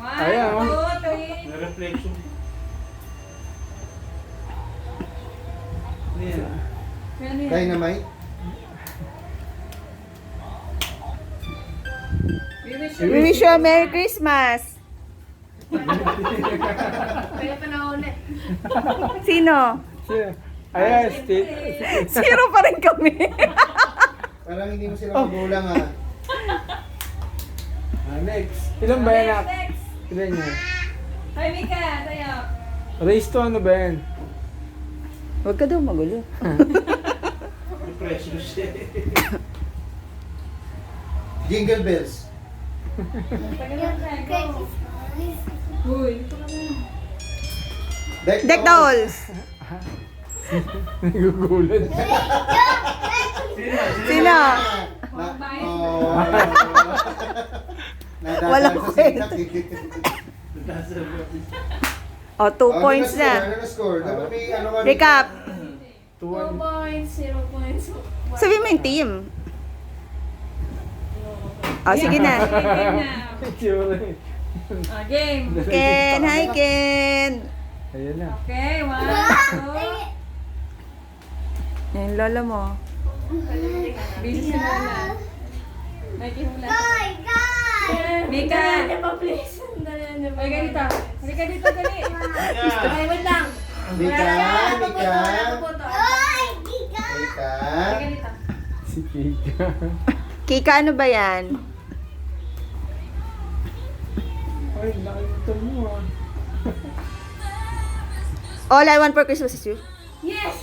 Ayan, oh. 1, 2, 3. May reflection. Ano yan? Ano yan? Dynamite. We wish you a Merry Christmas. Kaya pa nauna. Sino? Ayan, Zero pa rin kami. Parang hindi mo sila magulang ha. Next. Ilan ba yan, Nak? Next. Ilan yan? Hi, Mika. Tayo. Race to ano ba yan? Huwag ka daw magulo. Reflection siya. Jingle bells. Tagalan tayo. Uy, ito ka na. Deck dolls. Nagugulat. Sino? Walang kwenta. O, 2 points na. Ano na score? Dapat may ano kami. Recap. 2 points, 0 points. Sabi mo yung team. O, sige na. Game. Ken, hi Ken. Ayan na. Okay, 1, 2. Yung lola mo. Busy si Lola. May kihula. Mika! Please. Ay, ganito. Halika dito, dali. Ay, wait lang. Mika, Mika. Halika Mika. dito. Si Kika. Kika, ano ba yan? Ay, nakalimutan mo ah. All I want for Christmas is you. Yes!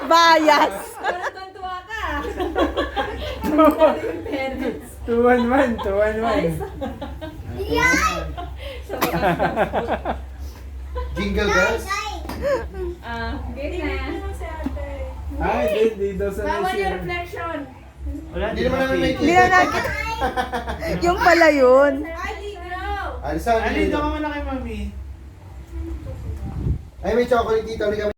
Bias. Parang tuntua ka. 2-1-1. 2-1-1. Sa wakas. Jingle bells. Game na. Ay, hindi daw sa Bawal race yung yun. reflection. Wala, Hindi naman namin may Hindi na nakita. Yung pala yun. Ay, no! Alisan. Alin, doon ka muna kay mami. Ay, may chocolate dito. Halika.